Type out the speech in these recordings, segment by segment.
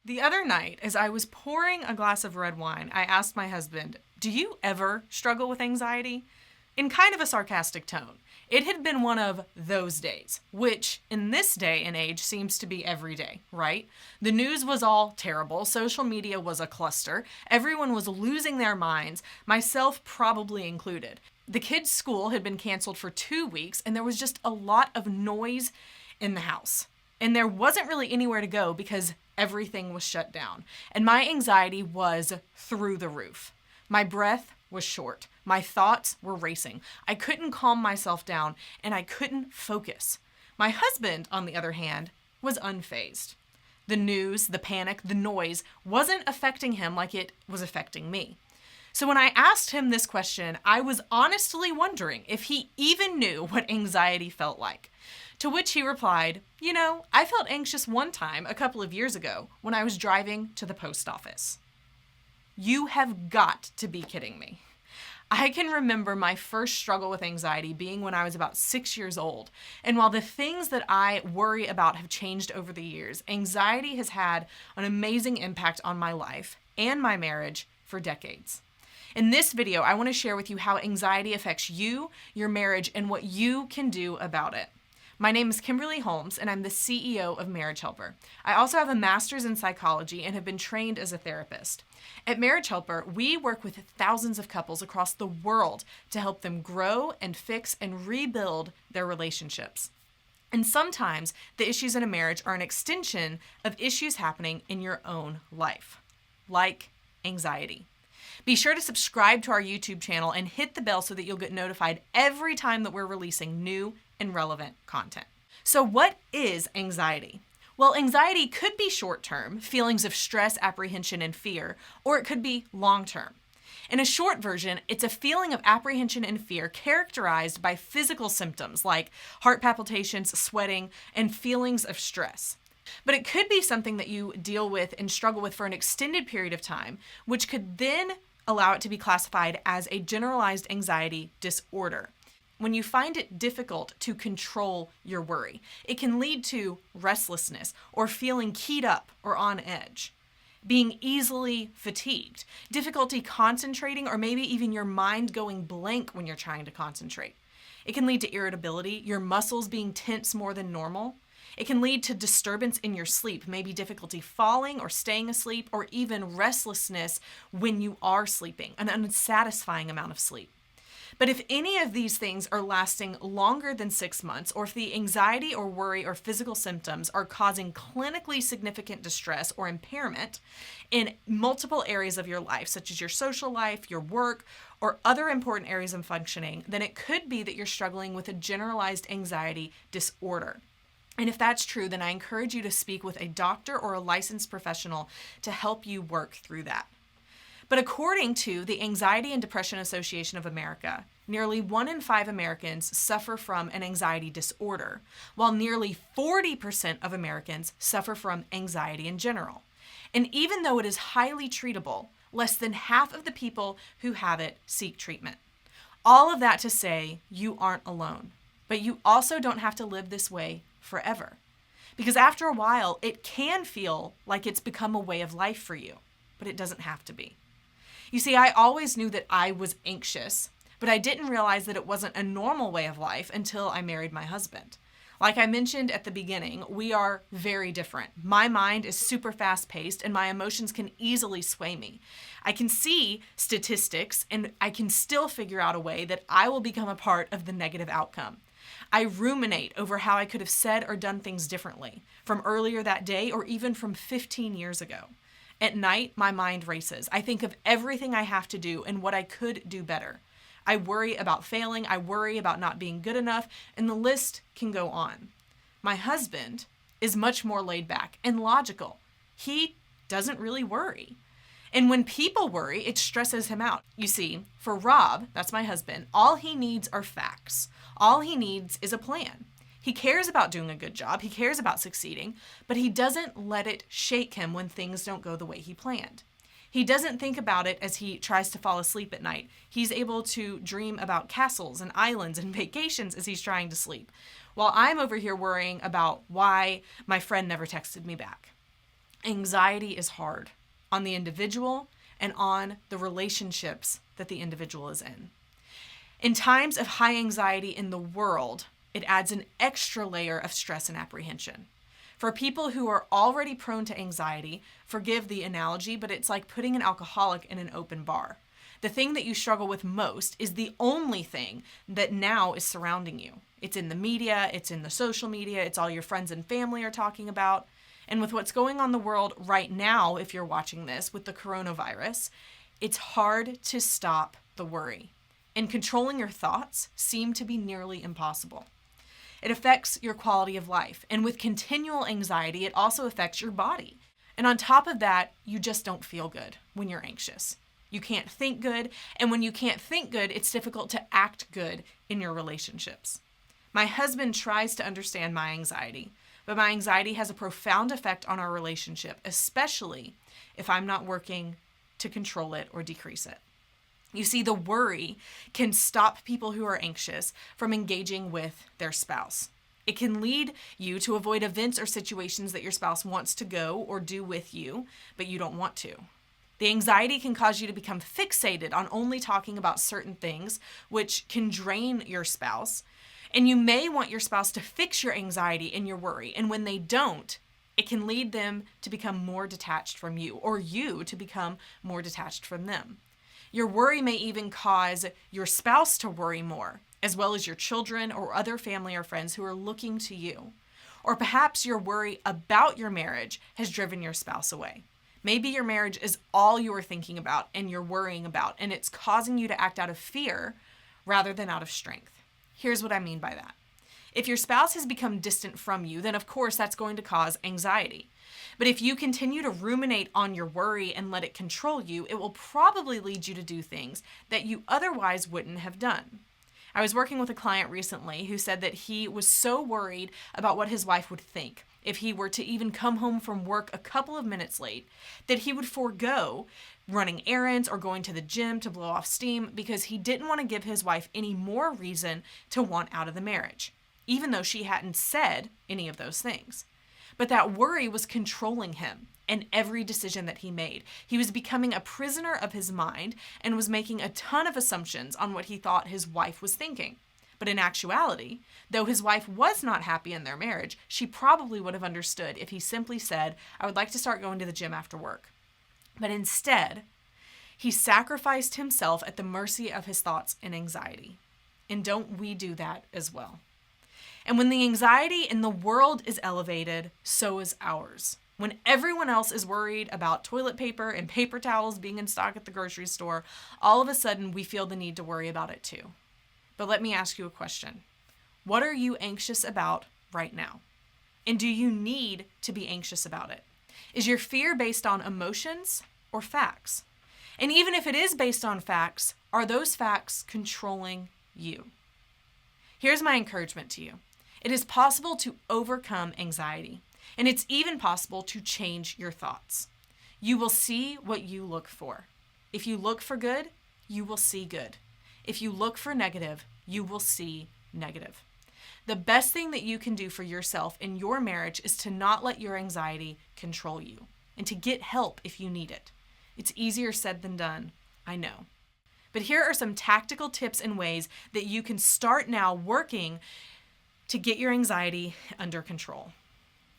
The other night, as I was pouring a glass of red wine, I asked my husband, "Do you ever struggle with anxiety?" In kind of a sarcastic tone. It had been one of those days, which in this day and age seems to be every day, right? The news was all terrible, social media was a cluster, everyone was losing their minds, myself probably included. The kids' school had been canceled for 2 weeks, and there was just a lot of noise in the house. And there wasn't really anywhere to go because everything was shut down. And my anxiety was through the roof. My breath was short. My thoughts were racing. I couldn't calm myself down, and I couldn't focus. My husband, on the other hand, was unfazed. The news, the panic, the noise wasn't affecting him like it was affecting me. So when I asked him this question, I was honestly wondering if he even knew what anxiety felt like. To which he replied, I felt anxious one time a couple of years ago when I was driving to the post office. You have got to be kidding me. I can remember my first struggle with anxiety being when I was about 6 years old. And while the things that I worry about have changed over the years, anxiety has had an amazing impact on my life and my marriage for decades. In this video, I want to share with you how anxiety affects you, your marriage, and what you can do about it. My name is Kimberly Holmes, and I'm the CEO of Marriage Helper. I also have a master's in psychology and have been trained as a therapist. At Marriage Helper, we work with thousands of couples across the world to help them grow and fix and rebuild their relationships. And sometimes the issues in a marriage are an extension of issues happening in your own life, like anxiety. Be sure to subscribe to our YouTube channel and hit the bell so that you'll get notified every time that we're releasing new and relevant content. So what is anxiety? Well, anxiety could be short-term, feelings of stress, apprehension, and fear, or it could be long-term. In a short version, it's a feeling of apprehension and fear characterized by physical symptoms like heart palpitations, sweating, and feelings of stress. But it could be something that you deal with and struggle with for an extended period of time, which could then allow it to be classified as a generalized anxiety disorder. When you find it difficult to control your worry, it can lead to restlessness or feeling keyed up or on edge, being easily fatigued, difficulty concentrating, or maybe even your mind going blank when you're trying to concentrate. It can lead to irritability, your muscles being tense more than normal. It can lead to disturbance in your sleep, maybe difficulty falling or staying asleep, or even restlessness when you are sleeping, an unsatisfying amount of sleep. But if any of these things are lasting longer than 6 months, or if the anxiety or worry or physical symptoms are causing clinically significant distress or impairment in multiple areas of your life, such as your social life, your work, or other important areas of functioning, then it could be that you're struggling with a generalized anxiety disorder. And if that's true, then I encourage you to speak with a doctor or a licensed professional to help you work through that. But according to the Anxiety and Depression Association of America, nearly 1 in 5 Americans suffer from an anxiety disorder, while nearly 40% of Americans suffer from anxiety in general. And even though it is highly treatable, less than half of the people who have it seek treatment. All of that to say, you aren't alone, but you also don't have to live this way forever. Because after a while, it can feel like it's become a way of life for you, but it doesn't have to be. You see, I always knew that I was anxious, but I didn't realize that it wasn't a normal way of life until I married my husband. Like I mentioned at the beginning, we are very different. My mind is super fast-paced and my emotions can easily sway me. I can see statistics and I can still figure out a way that I will become a part of the negative outcome. I ruminate over how I could have said or done things differently from earlier that day or even from 15 years ago. At night, my mind races. I think of everything I have to do and what I could do better. I worry about failing. I worry about not being good enough, and the list can go on. My husband is much more laid back and logical. He doesn't really worry. And when people worry, it stresses him out. You see, for Rob, that's my husband, all he needs are facts. All he needs is a plan. He cares about doing a good job. He cares about succeeding, but he doesn't let it shake him when things don't go the way he planned. He doesn't think about it as he tries to fall asleep at night. He's able to dream about castles and islands and vacations as he's trying to sleep, while I'm over here worrying about why my friend never texted me back. Anxiety is hard on the individual and on the relationships that the individual is in. In times of high anxiety in the world, it adds an extra layer of stress and apprehension. For people who are already prone to anxiety, forgive the analogy, but it's like putting an alcoholic in an open bar. The thing that you struggle with most is the only thing that now is surrounding you. It's in the media, it's in the social media, it's all your friends and family are talking about. And with what's going on in the world right now, if you're watching this with the coronavirus, it's hard to stop the worry. And controlling your thoughts seem to be nearly impossible. It affects your quality of life. And with continual anxiety, it also affects your body. And on top of that, you just don't feel good when you're anxious. You can't think good. And when you can't think good, it's difficult to act good in your relationships. My husband tries to understand my anxiety, but my anxiety has a profound effect on our relationship, especially if I'm not working to control it or decrease it. You see, the worry can stop people who are anxious from engaging with their spouse. It can lead you to avoid events or situations that your spouse wants to go or do with you, but you don't want to. The anxiety can cause you to become fixated on only talking about certain things, which can drain your spouse. And you may want your spouse to fix your anxiety and your worry. And when they don't, it can lead them to become more detached from you, or you to become more detached from them. Your worry may even cause your spouse to worry more, as well as your children or other family or friends who are looking to you. Or perhaps your worry about your marriage has driven your spouse away. Maybe your marriage is all you are thinking about and you're worrying about, and it's causing you to act out of fear rather than out of strength. Here's what I mean by that. If your spouse has become distant from you, then of course that's going to cause anxiety. But if you continue to ruminate on your worry and let it control you, it will probably lead you to do things that you otherwise wouldn't have done. I was working with a client recently who said that he was so worried about what his wife would think if he were to even come home from work a couple of minutes late, that he would forego running errands or going to the gym to blow off steam because he didn't want to give his wife any more reason to want out of the marriage, even though she hadn't said any of those things. But that worry was controlling him and every decision that he made. He was becoming a prisoner of his mind and was making a ton of assumptions on what he thought his wife was thinking. But in actuality, though his wife was not happy in their marriage, she probably would have understood if he simply said, "I would like to start going to the gym after work." But instead, he sacrificed himself at the mercy of his thoughts and anxiety. And don't we do that as well? And when the anxiety in the world is elevated, so is ours. When everyone else is worried about toilet paper and paper towels being in stock at the grocery store, all of a sudden we feel the need to worry about it too. But let me ask you a question. What are you anxious about right now? And do you need to be anxious about it? Is your fear based on emotions or facts? And even if it is based on facts, are those facts controlling you? Here's my encouragement to you. It is possible to overcome anxiety, and it's even possible to change your thoughts. You will see what you look for. If you look for good, you will see good. If you look for negative, you will see negative. The best thing that you can do for yourself in your marriage is to not let your anxiety control you and to get help if you need it. It's easier said than done, I know. But here are some tactical tips and ways that you can start now working to get your anxiety under control.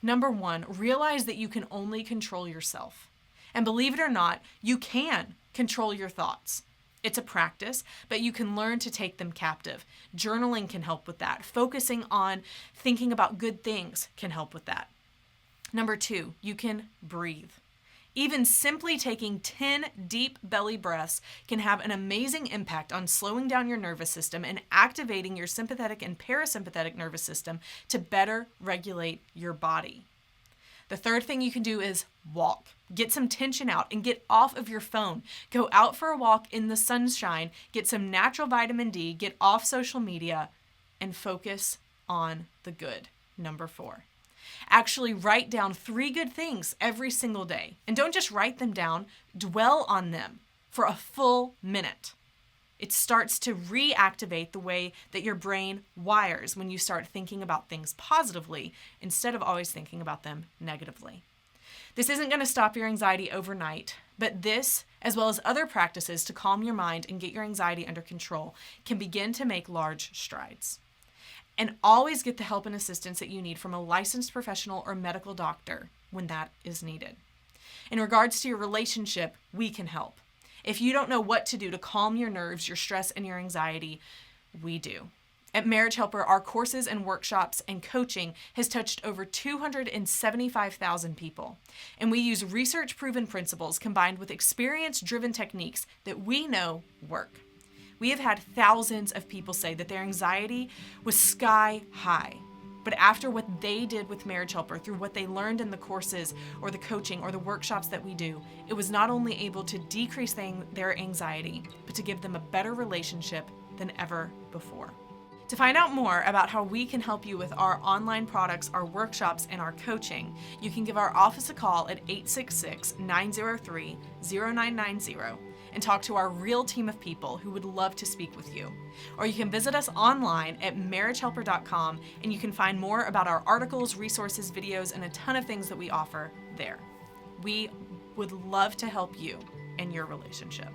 Number 1, realize that you can only control yourself. And believe it or not, you can control your thoughts. It's a practice, but you can learn to take them captive. Journaling can help with that. Focusing on thinking about good things can help with that. Number 2, you can breathe. Even simply taking 10 deep belly breaths can have an amazing impact on slowing down your nervous system and activating your sympathetic and parasympathetic nervous system to better regulate your body. The third thing you can do is walk. Get some tension out and get off of your phone. Go out for a walk in the sunshine, get some natural vitamin D, get off social media, and focus on the good. Number 4. Actually write down 3 good things every single day. And don't just write them down, dwell on them for a full minute. It starts to reactivate the way that your brain wires when you start thinking about things positively instead of always thinking about them negatively. This isn't going to stop your anxiety overnight, but this, as well as other practices to calm your mind and get your anxiety under control, can begin to make large strides. And always get the help and assistance that you need from a licensed professional or medical doctor when that is needed. In regards to your relationship, we can help. If you don't know what to do to calm your nerves, your stress, and your anxiety, we do. At Marriage Helper, our courses and workshops and coaching has touched over 275,000 people. And we use research-proven principles combined with experience-driven techniques that we know work. We have had thousands of people say that their anxiety was sky high. But after what they did with Marriage Helper, through what they learned in the courses or the coaching or the workshops that we do, it was not only able to decrease their anxiety, but to give them a better relationship than ever before. To find out more about how we can help you with our online products, our workshops, and our coaching, you can give our office a call at 866-903-0990 and talk to our real team of people who would love to speak with you. Or you can visit us online at marriagehelper.com and you can find more about our articles, resources, videos, and a ton of things that we offer there. We would love to help you in your relationship.